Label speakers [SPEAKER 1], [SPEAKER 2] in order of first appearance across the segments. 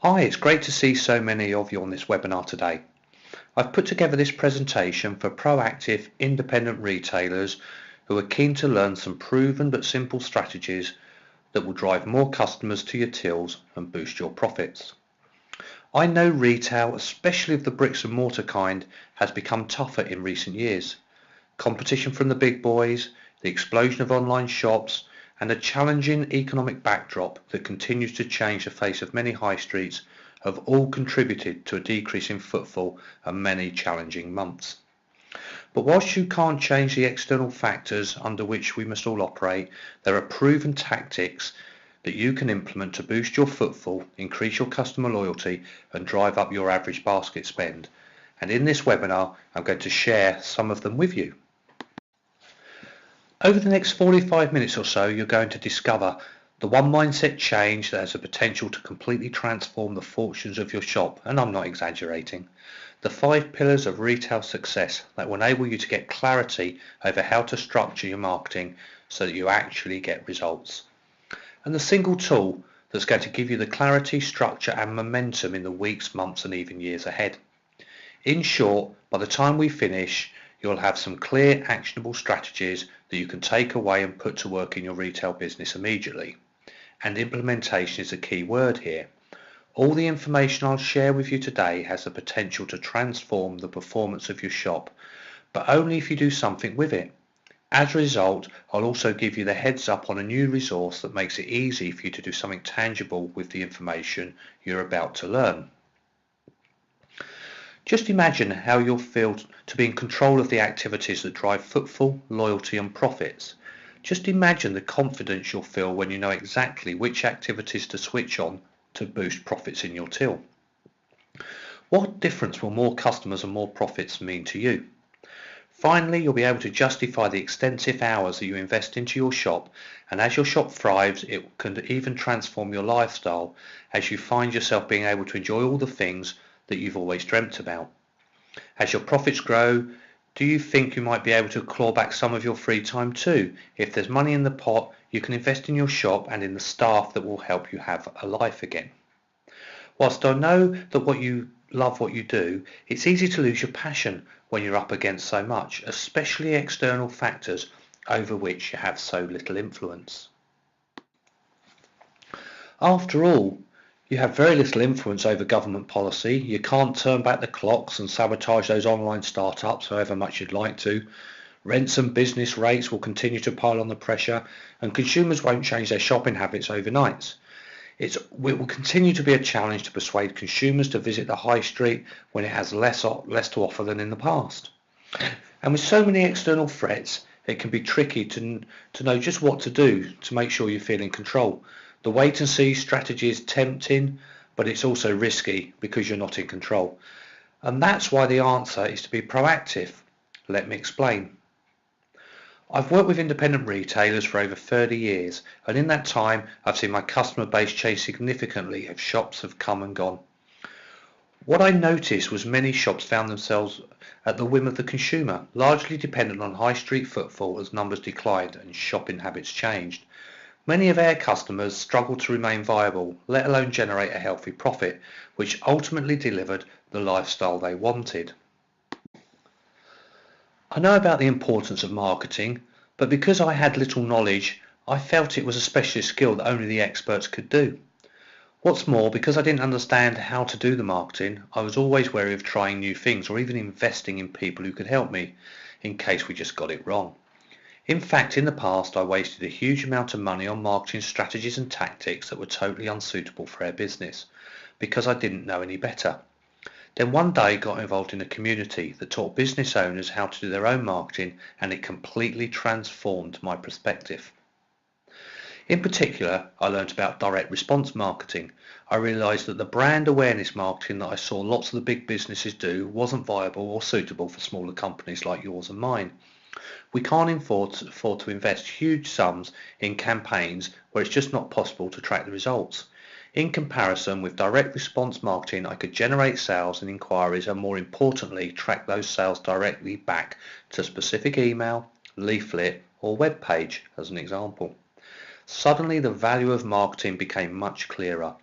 [SPEAKER 1] Hi, it's great to see so many of you on this webinar today. I've put together this presentation for proactive, independent retailers who are keen to learn some proven but simple strategies that will drive more customers to your tills and boost your profits. I know retail, especially of the bricks and mortar kind, has become tougher in recent years. Competition from the big boys, the explosion of online shops, and a challenging economic backdrop that continues to change the face of many high streets have all contributed to a decrease in footfall and many challenging months. But whilst you can't change the external factors under which we must all operate, there are proven tactics that you can implement to boost your footfall, increase your customer loyalty and drive up your average basket spend. And in this webinar, I'm going to share some of them with you. Over the next 45 minutes or so, you're going to discover the one mindset change that has the potential to completely transform the fortunes of your shop, and I'm not exaggerating. The 5 pillars of retail success that will enable you to get clarity over how to structure your marketing so that you actually get results. And the single tool that's going to give you the clarity, structure and momentum in the weeks, months and even years ahead. In short, by the time we finish, you'll have some clear, actionable strategies that you can take away and put to work in your retail business immediately. And implementation is a key word here. All the information I'll share with you today has the potential to transform the performance of your shop, but only if you do something with it. As a result, I'll also give you the heads up on a new resource that makes it easy for you to do something tangible with the information you're about to learn. Just imagine how you'll feel to be in control of the activities that drive footfall, loyalty and profits. Just imagine the confidence you'll feel when you know exactly which activities to switch on to boost profits in your till. What difference will more customers and more profits mean to you? Finally, you'll be able to justify the extensive hours that you invest into your shop, and as your shop thrives, it can even transform your lifestyle as you find yourself being able to enjoy all the things that you've always dreamt about. As your profits grow, do you think you might be able to claw back some of your free time too? If there's money in the pot, you can invest in your shop and in the staff that will help you have a life again. Whilst I know that what you love what you do, it's easy to lose your passion when you're up against so much, especially external factors over which you have so little influence. After all, you have very little influence over government policy. You can't turn back the clocks and sabotage those online startups however much you'd like to. Rents and business rates will continue to pile on the pressure, and consumers won't change their shopping habits overnight. It will continue to be a challenge to persuade consumers to visit the high street when it has less to offer than in the past. And with so many external threats, it can be tricky to know just what to do to make sure you feel in control. The wait and see strategy is tempting, but it's also risky because you're not in control. And that's why the answer is to be proactive. Let me explain. I've worked with independent retailers for over 30 years, and in that time I've seen my customer base change significantly as shops have come and gone. What I noticed was many shops found themselves at the whim of the consumer, largely dependent on high street footfall as numbers declined and shopping habits changed. Many of our customers struggled to remain viable, let alone generate a healthy profit, which ultimately delivered the lifestyle they wanted. I know about the importance of marketing, but because I had little knowledge, I felt it was a specialist skill that only the experts could do. What's more, because I didn't understand how to do the marketing, I was always wary of trying new things or even investing in people who could help me, in case we just got it wrong. In fact, in the past, I wasted a huge amount of money on marketing strategies and tactics that were totally unsuitable for our business, because I didn't know any better. Then one day I got involved in a community that taught business owners how to do their own marketing, and it completely transformed my perspective. In particular, I learned about direct response marketing. I realised that the brand awareness marketing that I saw lots of the big businesses do wasn't viable or suitable for smaller companies like yours and mine. We can't afford to invest huge sums in campaigns where it's just not possible to track the results. In comparison with direct response marketing, I could generate sales and inquiries and more importantly track those sales directly back to specific email, leaflet or web page as an example. Suddenly the value of marketing became much clearer.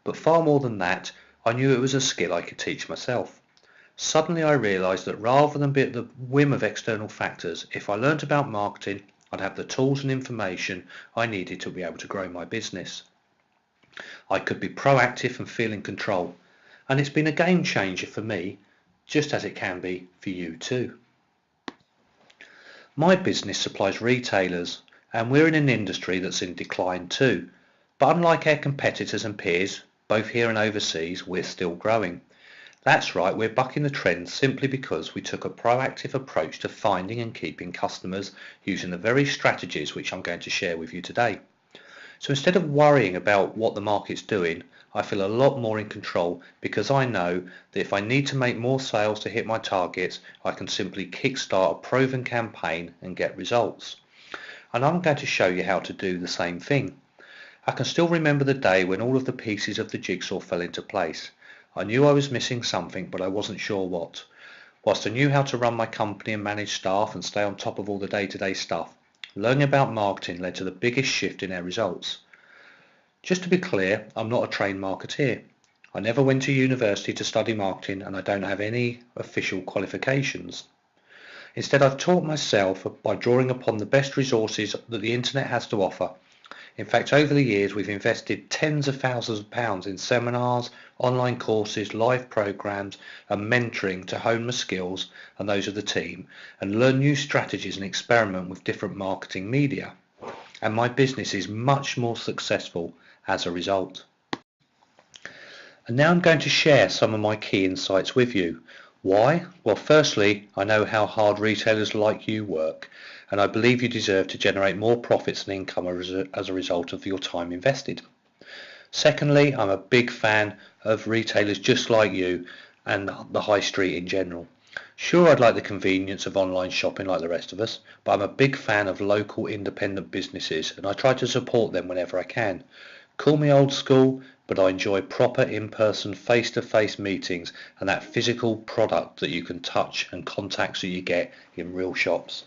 [SPEAKER 1] but far more than that, I knew it was a skill I could teach myself. Suddenly I realised that rather than be at the whim of external factors, if I learnt about marketing, I'd have the tools and information I needed to be able to grow my business. I could be proactive and feel in control, and it's been a game changer for me, just as it can be for you too. My business supplies retailers, and we're in an industry that's in decline too, but unlike our competitors and peers, both here and overseas, we're still growing. That's right, we're bucking the trend simply because we took a proactive approach to finding and keeping customers using the very strategies which I'm going to share with you today. So instead of worrying about what the market's doing, I feel a lot more in control because I know that if I need to make more sales to hit my targets, I can simply kickstart a proven campaign and get results. And I'm going to show you how to do the same thing. I can still remember the day when all of the pieces of the jigsaw fell into place. I knew I was missing something, but I wasn't sure what. Whilst I knew how to run my company and manage staff and stay on top of all the day-to-day stuff, learning about marketing led to the biggest shift in our results. Just to be clear, I'm not a trained marketeer. I never went to university to study marketing and I don't have any official qualifications. Instead, I've taught myself by drawing upon the best resources that the internet has to offer. In fact, over the years, we've invested tens of thousands of pounds in seminars, online courses, live programs and mentoring to hone my skills and those of the team and learn new strategies and experiment with different marketing media. And my business is much more successful as a result. And now I'm going to share some of my key insights with you. Why? Well, firstly, I know how hard retailers like you work, and I believe you deserve to generate more profits and income as a result of your time invested. Secondly, I'm a big fan of retailers just like you and the high street in general. Sure, I'd like the convenience of online shopping like the rest of us, but I'm a big fan of local independent businesses and I try to support them whenever I can. Call me old school, but I enjoy proper in-person face-to-face meetings and that physical product that you can touch and contacts that you get in real shops.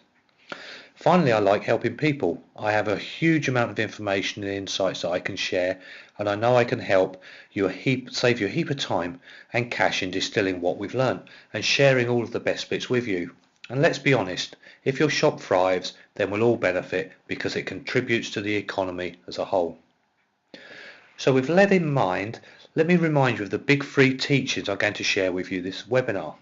[SPEAKER 1] Finally, I like helping people. I have a huge amount of information and insights that I can share, and I know I can help you save you a heap of time and cash in distilling what we've learned and sharing all of the best bits with you. And let's be honest, if your shop thrives, then we'll all benefit because it contributes to the economy as a whole. So with that in mind, let me remind you of the big three teachings I'm going to share with you this webinar.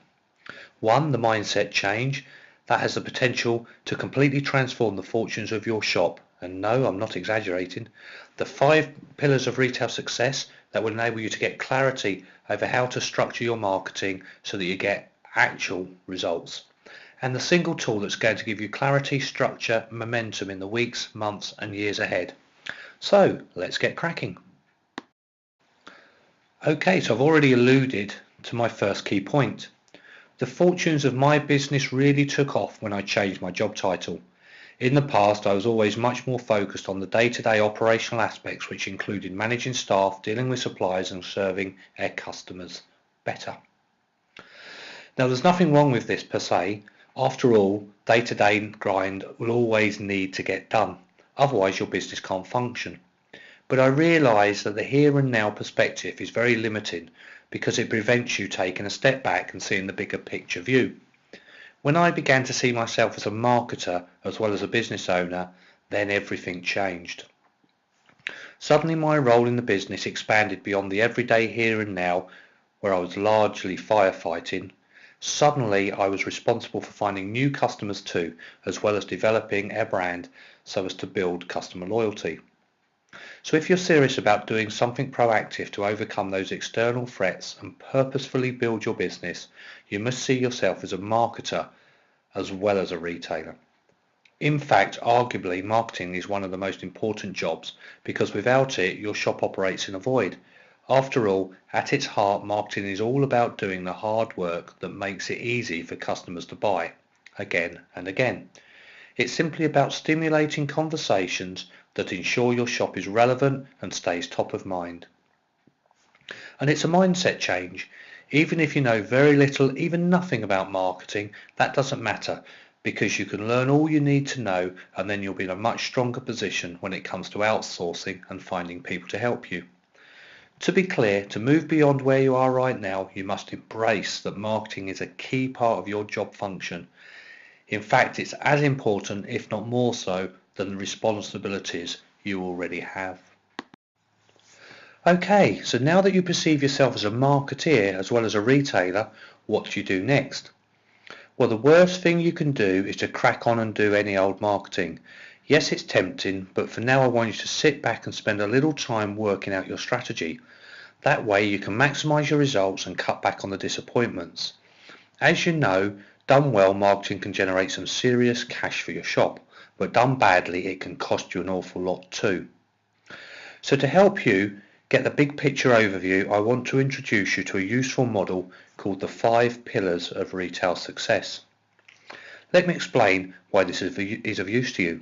[SPEAKER 1] 1, the mindset change. That has the potential to completely transform the fortunes of your shop. And no, I'm not exaggerating. The 5 pillars of retail success that will enable you to get clarity over how to structure your marketing so that you get actual results. And the single tool that's going to give you clarity, structure, momentum in the weeks, months and years ahead. So let's get cracking. Okay, so I've already alluded to my first key point. The fortunes of my business really took off when I changed my job title. In the past, I was always much more focused on the day-to-day operational aspects, which included managing staff, dealing with suppliers and serving our customers better. Now, there's nothing wrong with this per se. After all, day-to-day grind will always need to get done. Otherwise, your business can't function. But I realise that the here and now perspective is very limiting because it prevents you taking a step back and seeing the bigger picture view. When I began to see myself as a marketer as well as a business owner, then everything changed. Suddenly my role in the business expanded beyond the everyday here and now, where I was largely firefighting. Suddenly I was responsible for finding new customers too, as well as developing our brand so as to build customer loyalty. So if you're serious about doing something proactive to overcome those external threats and purposefully build your business, you must see yourself as a marketer as well as a retailer. In fact, arguably, marketing is one of the most important jobs because without it, your shop operates in a void. After all, at its heart, marketing is all about doing the hard work that makes it easy for customers to buy again and again. It's simply about stimulating conversations that ensure your shop is relevant and stays top of mind. And it's a mindset change. Even if you know very little, even nothing about marketing, that doesn't matter because you can learn all you need to know and then you'll be in a much stronger position when it comes to outsourcing and finding people to help you. To be clear, to move beyond where you are right now, you must embrace that marketing is a key part of your job function. In fact, it's as important, if not more so, than the responsibilities you already have. Okay, so now that you perceive yourself as a marketeer as well as a retailer, what do you do next? Well, the worst thing you can do is to crack on and do any old marketing. Yes, it's tempting, but for now I want you to sit back and spend a little time working out your strategy. That way you can maximise your results and cut back on the disappointments. As you know, done well, marketing can generate some serious cash for your shop, but done badly, it can cost you an awful lot too. So to help you get the big picture overview, I want to introduce you to a useful model called the 5 pillars of retail success. Let me explain why this is of use to you.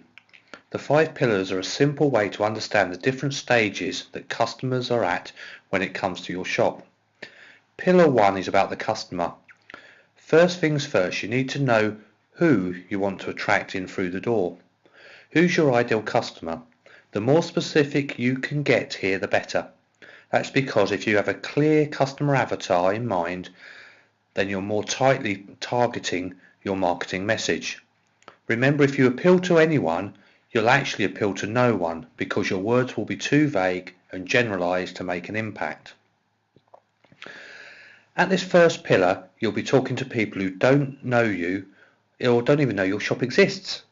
[SPEAKER 1] The 5 pillars are a simple way to understand the different stages that customers are at when it comes to your shop. Pillar 1 is about the customer. First things first, you need to know who you want to attract in through the door. Who's your ideal customer? The more specific you can get here, the better. That's because if you have a clear customer avatar in mind, then you're more tightly targeting your marketing message. Remember, if you appeal to anyone, you'll actually appeal to no one because your words will be too vague and generalized to make an impact. At this first pillar, you'll be talking to people who don't know you or don't even know your shop exists,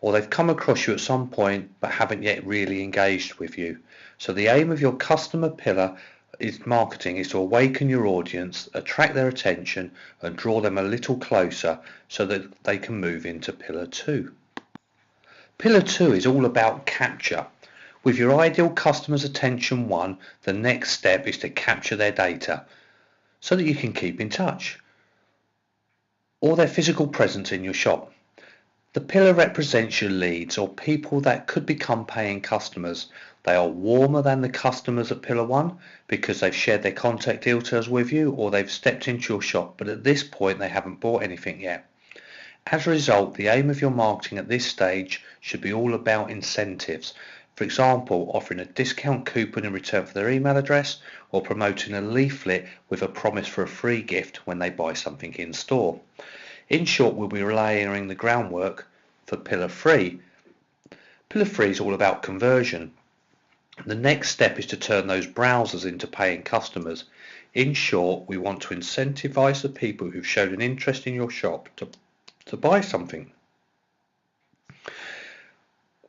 [SPEAKER 1] or they've come across you at some point but haven't yet really engaged with you. So the aim of your customer pillar is marketing is to awaken your audience, attract their attention and draw them a little closer so that they can move into pillar 2. Pillar 2 is all about capture. With your ideal customer's attention won, the next step is to capture their data so that you can keep in touch or their physical presence in your shop. The pillar represents your leads or people that could become paying customers. They are warmer than the customers at pillar 1 because they've shared their contact details with you or they've stepped into your shop, but at this point they haven't bought anything yet. As a result, the aim of your marketing at this stage should be all about incentives. For example, offering a discount coupon in return for their email address or promoting a leaflet with a promise for a free gift when they buy something in store. In short, we'll be layering the groundwork for pillar 3. Pillar 3 is all about conversion. The next step is to turn those browsers into paying customers. In short, we want to incentivize the people who've showed an interest in your shop to buy something.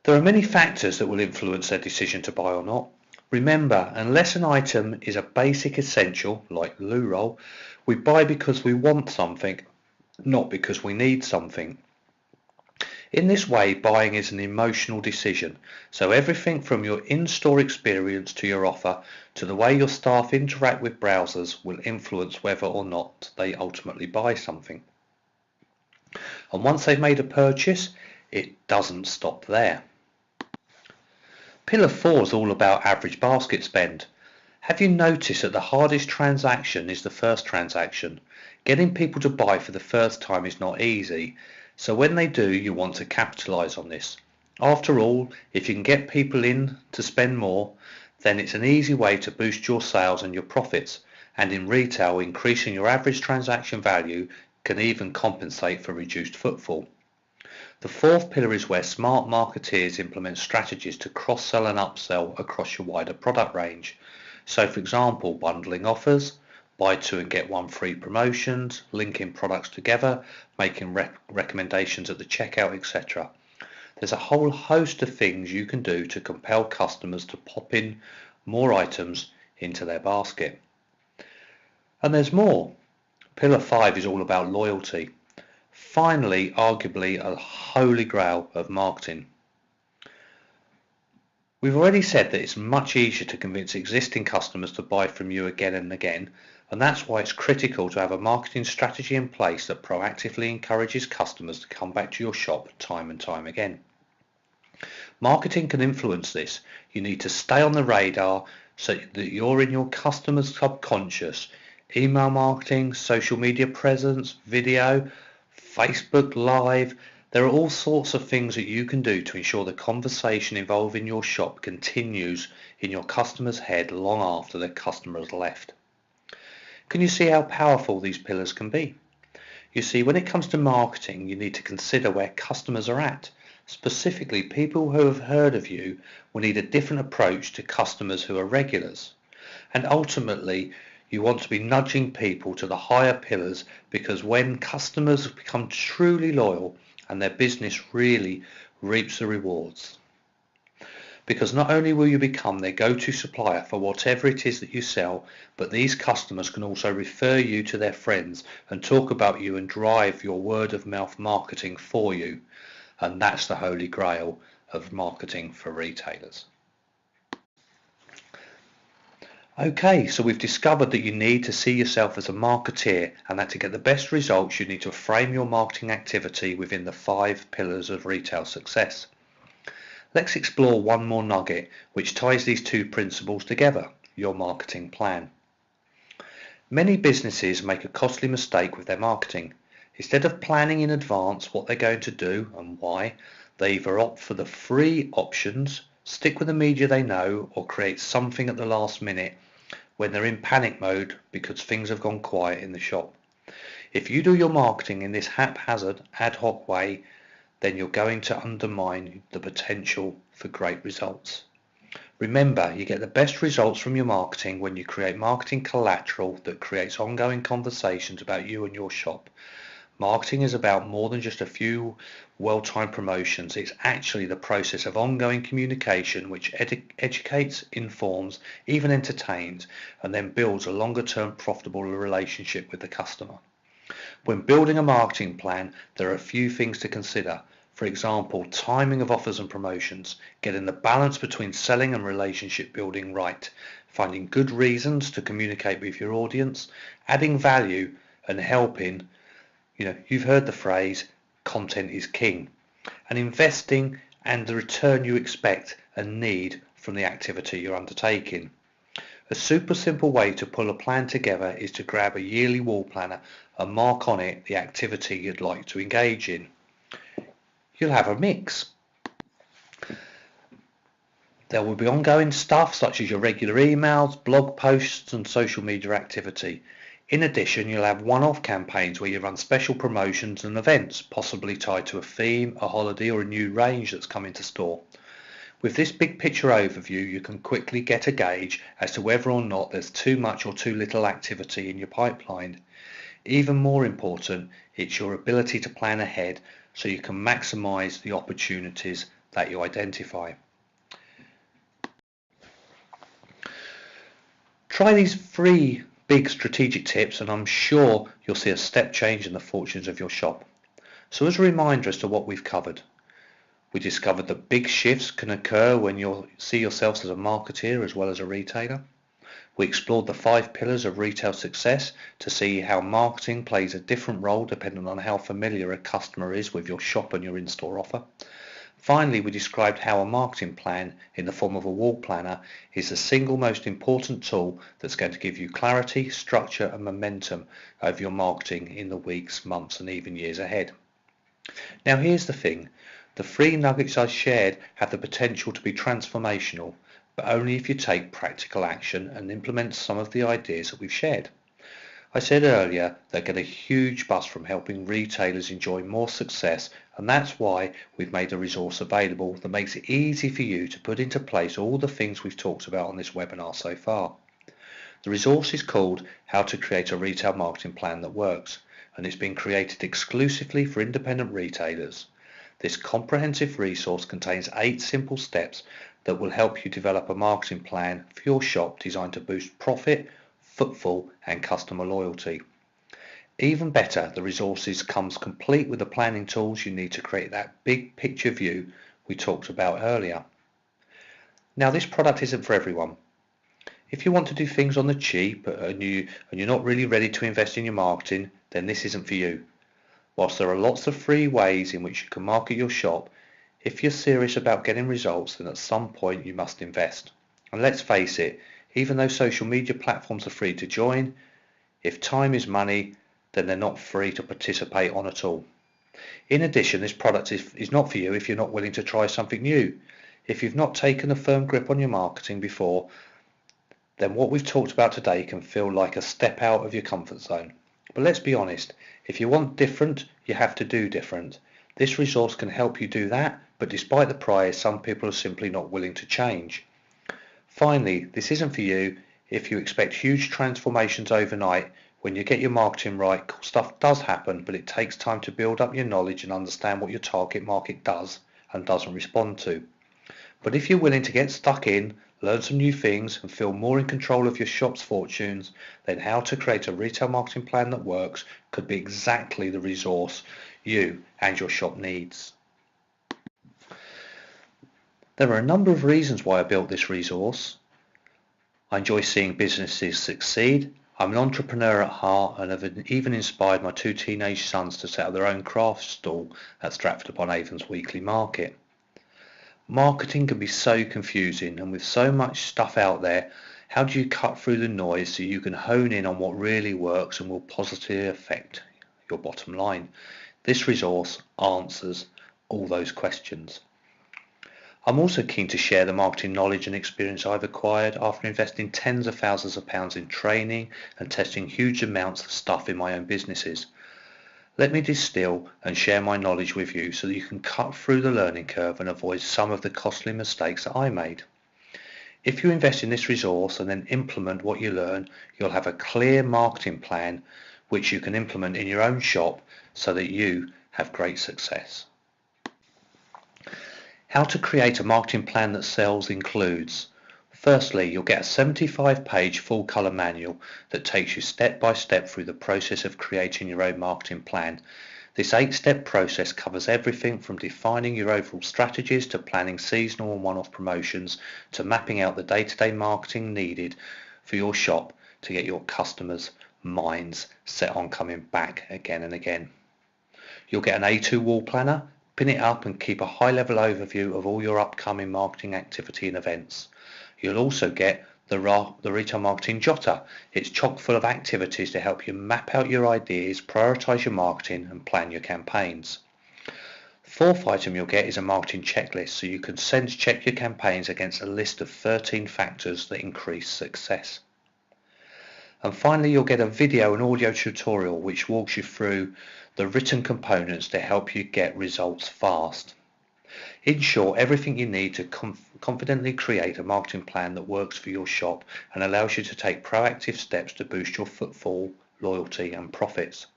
[SPEAKER 1] There are many factors that will influence their decision to buy or not. Remember, unless an item is a basic essential, like loo roll, we buy because we want something, not because we need something. In this way, buying is an emotional decision, so everything from your in-store experience to your offer to the way your staff interact with browsers will influence whether or not they ultimately buy something. And once they've made a purchase, it doesn't stop there. Pillar 4 is all about average basket spend. Have you noticed that the hardest transaction is the first transaction? Getting people to buy for the first time is not easy, so when they do, you want to capitalize on this. After all, if you can get people in to spend more, then it's an easy way to boost your sales and your profits, and in retail, increasing your average transaction value can even compensate for reduced footfall. The 4th pillar is where smart marketeers implement strategies to cross-sell and upsell across your wider product range. So for example, bundling offers, buy 2 and get 1 free promotions, linking products together, making recommendations at the checkout, etc. There's a whole host of things you can do to compel customers to pop in more items into their basket. And there's more. Pillar 5 is all about loyalty. Finally, arguably a holy grail of marketing. We've already said that it's much easier to convince existing customers to buy from you again and again, and that's why it's critical to have a marketing strategy in place that proactively encourages customers to come back to your shop time and time again. Marketing can influence this. You need to stay on the radar so that you're in your customers' subconscious. Email marketing, social media presence, video, Facebook Live, There are all sorts of things that you can do to ensure the conversation involving your shop continues in your customer's head long after the customer has left. Can you see how powerful these pillars can be? You see, when it comes to marketing, you need to consider where customers are at. Specifically, people who have heard of you will need a different approach to customers who are regulars. And ultimately, you want to be nudging people to the higher pillars, because when customers become truly loyal and their business really reaps the rewards. Because not only will you become their go-to supplier for whatever it is that you sell, but these customers can also refer you to their friends and talk about you and drive your word-of-mouth marketing for you. And that's the holy grail of marketing for retailers. Okay, so we've discovered that you need to see yourself as a marketeer, and that to get the best results you need to frame your marketing activity within the 5 pillars of retail success. Let's explore one more nugget which ties these 2 principles together: your marketing plan. Many businesses make a costly mistake with their marketing. Instead of planning in advance what they're going to do and why, they either opt for the free options, stick with the media they know, or create something at the last minute when they're in panic mode because things have gone quiet in the shop. If you do your marketing in this haphazard, ad hoc way, then you're going to undermine the potential for great results. Remember, you get the best results from your marketing when you create marketing collateral that creates ongoing conversations about you and your shop. Marketing is about more than just a few well-timed promotions. It's actually the process of ongoing communication which educates, informs, even entertains, and then builds a longer-term profitable relationship with the customer. When building a marketing plan, there are a few things to consider. For example, timing of offers and promotions, getting the balance between selling and relationship building right, finding good reasons to communicate with your audience, adding value, and helping. You've heard the phrase, content is king, and investing and the return you expect and need from the activity you're undertaking. A super simple way to pull a plan together is to grab a yearly wall planner and mark on it the activity you'd like to engage in. You'll have a mix. There will be ongoing stuff such as your regular emails, blog posts and social media activity. In addition, you'll have one-off campaigns where you run special promotions and events, possibly tied to a theme, a holiday or a new range that's come into store. With this big picture overview, you can quickly get a gauge as to whether or not there's too much or too little activity in your pipeline. Even more important, it's your ability to plan ahead so you can maximize the opportunities that you identify. Try these 3 big strategic tips and I'm sure you'll see a step change in the fortunes of your shop. So as a reminder as to what we've covered, we discovered that big shifts can occur when you see yourself as a marketeer as well as a retailer. We explored the 5 pillars of retail success to see how marketing plays a different role depending on how familiar a customer is with your shop and your in-store offer. Finally, we described how a marketing plan in the form of a wall planner is the single most important tool that's going to give you clarity, structure and momentum over your marketing in the weeks, months and even years ahead. Now here's the thing, the 3 nuggets I shared have the potential to be transformational, but only if you take practical action and implement some of the ideas that we've shared. I said earlier they get a huge buzz from helping retailers enjoy more success, and that's why we've made a resource available that makes it easy for you to put into place all the things we've talked about on this webinar so far. The resource is called How to Create a Retail Marketing Plan That Works, and it's been created exclusively for independent retailers. This comprehensive resource contains 8 simple steps that will help you develop a marketing plan for your shop designed to boost profit, footfall and customer loyalty. Even better, the resources comes complete with the planning tools you need to create that big picture view we talked about earlier. Now this product isn't for everyone. If you want to do things on the cheap and you're not really ready to invest in your marketing, then this isn't for you. Whilst there are lots of free ways in which you can market your shop, if you're serious about getting results, then at some point you must invest. And let's face it, even though social media platforms are free to join, if time is money, then they're not free to participate on at all. In addition, this product is not for you if you're not willing to try something new. If you've not taken a firm grip on your marketing before, then what we've talked about today can feel like a step out of your comfort zone. But let's be honest, if you want different, you have to do different. This resource can help you do that, but despite the price, some people are simply not willing to change. Finally, this isn't for you if you expect huge transformations overnight. When you get your marketing right, cool stuff does happen, but it takes time to build up your knowledge and understand what your target market does and doesn't respond to. But if you're willing to get stuck in, learn some new things and feel more in control of your shop's fortunes, then how to create a retail marketing plan that works could be exactly the resource you and your shop needs. There are a number of reasons why I built this resource. I enjoy seeing businesses succeed. I'm an entrepreneur at heart and have even inspired my 2 teenage sons to set up their own craft stall at Stratford-upon-Avon's weekly market. Marketing can be so confusing, and with so much stuff out there, how do you cut through the noise so you can hone in on what really works and will positively affect your bottom line? This resource answers all those questions. I'm also keen to share the marketing knowledge and experience I've acquired after investing tens of thousands of pounds in training and testing huge amounts of stuff in my own businesses. Let me distill and share my knowledge with you so that you can cut through the learning curve and avoid some of the costly mistakes that I made. If you invest in this resource and then implement what you learn, you'll have a clear marketing plan which you can implement in your own shop so that you have great success. How to create a marketing plan that sells includes: firstly, you'll get a 75-page full colour manual that takes you step by step through the process of creating your own marketing plan. This 8-step process covers everything from defining your overall strategies to planning seasonal and one-off promotions to mapping out the day-to-day marketing needed for your shop to get your customers' minds set on coming back again and again. You'll get an A2 wall planner. Pin it up and keep a high-level overview of all your upcoming marketing activity and events. You'll also get the Retail Marketing Jotter. It's chock full of activities to help you map out your ideas, prioritise your marketing and plan your campaigns. The fourth item you'll get is a marketing checklist, so you can sense check your campaigns against a list of 13 factors that increase success. And finally, you'll get a video and audio tutorial which walks you through the written components to help you get results fast. In short, everything you need to confidently create a marketing plan that works for your shop and allows you to take proactive steps to boost your footfall, loyalty and profits.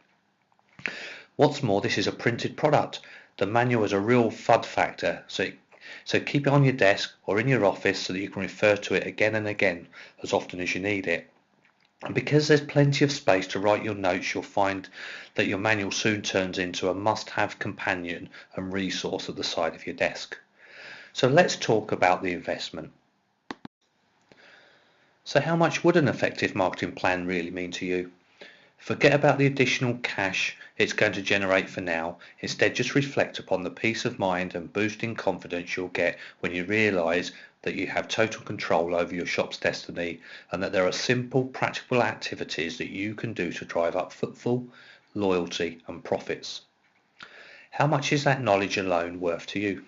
[SPEAKER 1] What's more, this is a printed product. The manual has a real FUD factor, so keep it on your desk or in your office so that you can refer to it again and again as often as you need it. And because there's plenty of space to write your notes, you'll find that your manual soon turns into a must-have companion and resource at the side of your desk. So let's talk about the investment. So how much would an effective marketing plan really mean to you? Forget about the additional cash it's going to generate for now. Instead, just reflect upon the peace of mind and boosting confidence you'll get when you realise that you have total control over your shop's destiny and that there are simple, practical activities that you can do to drive up footfall, loyalty and profits. How much is that knowledge alone worth to you?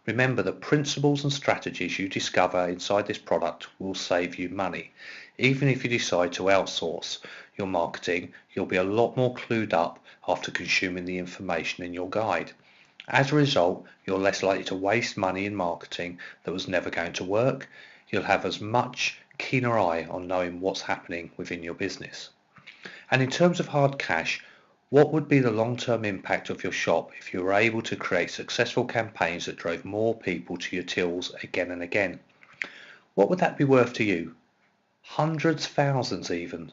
[SPEAKER 1] Remember, the principles and strategies you discover inside this product will save you money. Even if you decide to outsource your marketing, you'll be a lot more clued up after consuming the information in your guide. As a result, you're less likely to waste money in marketing that was never going to work. You'll have as much keener eye on knowing what's happening within your business. And in terms of hard cash, what would be the long-term impact of your shop if you were able to create successful campaigns that drove more people to your tills again and again? What would that be worth to you? Hundreds, thousands even.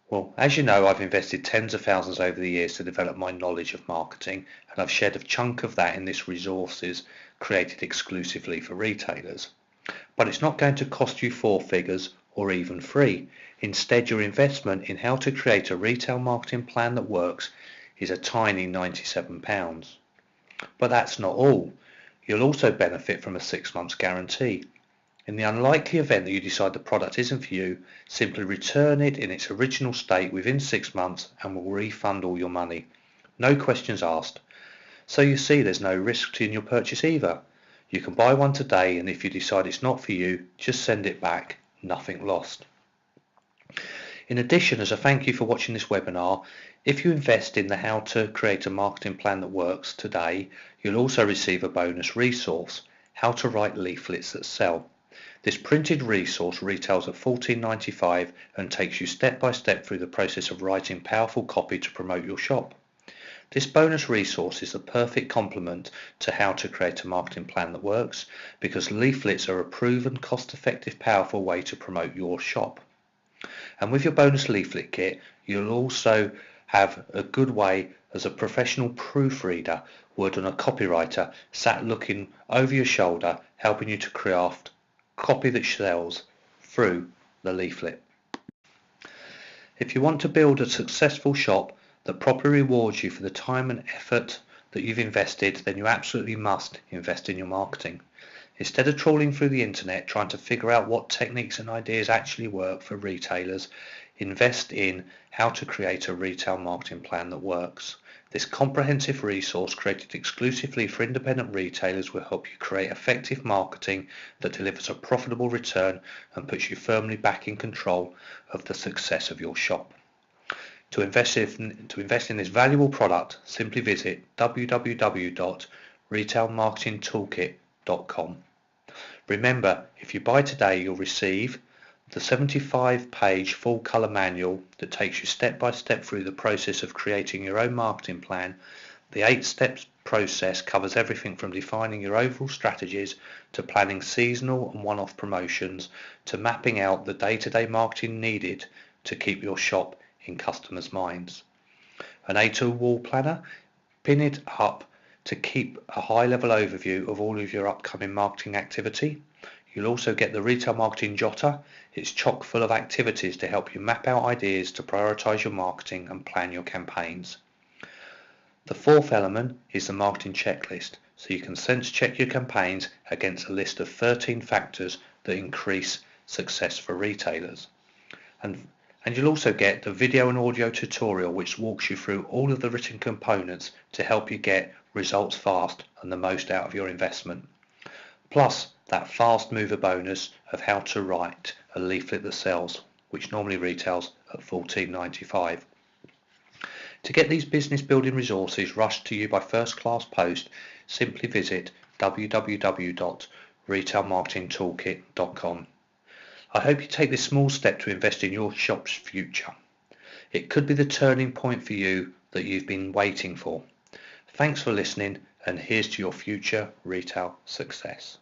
[SPEAKER 1] Well, as you know, I've invested tens of thousands over the years to develop my knowledge of marketing, and I've shared a chunk of that in this resources created exclusively for retailers. But it's not going to cost you 4 figures or even free. Instead, your investment in how to create a retail marketing plan that works is a tiny £97. But that's not all. You'll also benefit from a 6 months guarantee. In the unlikely event that you decide the product isn't for you, simply return it in its original state within 6 months and we'll refund all your money. No questions asked. So you see there's no risk in your purchase either. You can buy one today, and if you decide it's not for you, just send it back, nothing lost. In addition, as a thank you for watching this webinar, if you invest in the How to Create a Marketing Plan That Works today, you'll also receive a bonus resource, How to Write Leaflets That Sell. This printed resource retails at $14.95 and takes you step by step through the process of writing powerful copy to promote your shop. This bonus resource is the perfect complement to How to Create a Marketing Plan That Works, because leaflets are a proven, cost-effective, powerful way to promote your shop. And with your bonus leaflet kit, you'll also have a good way as a professional proofreader would on a copywriter sat looking over your shoulder, helping you to craft copy that sells through the leaflet. If you want to build a successful shop that properly rewards you for the time and effort that you've invested, then you absolutely must invest in your marketing. Instead of trawling through the internet trying to figure out what techniques and ideas actually work for retailers, invest in How to Create a Retail Marketing Plan That Works. This comprehensive resource created exclusively for independent retailers will help you create effective marketing that delivers a profitable return and puts you firmly back in control of the success of your shop. To invest in this valuable product, simply visit www.retailmarketingtoolkit.com. Remember, if you buy today, you'll receive the 75-page full colour manual that takes you step by step through the process of creating your own marketing plan. The 8-step process covers everything from defining your overall strategies to planning seasonal and one-off promotions to mapping out the day-to-day marketing needed to keep your shop in customers' minds. An A2 wall planner, pin it up to keep a high-level overview of all of your upcoming marketing activity. You'll also get the Retail Marketing Jotter. It's chock full of activities to help you map out ideas to prioritize your marketing and plan your campaigns. The fourth element is the marketing checklist, so you can sense check your campaigns against a list of 13 factors that increase success for retailers. And you'll also get the video and audio tutorial which walks you through all of the written components to help you get results fast and the most out of your investment. Plus that fast mover bonus of How to Write a Leaflet That Sells, which normally retails at $14.95. To get these business building resources rushed to you by first class post, simply visit www.retailmarketingtoolkit.com. I hope you take this small step to invest in your shop's future. It could be the turning point for you that you've been waiting for. Thanks for listening, and here's to your future retail success.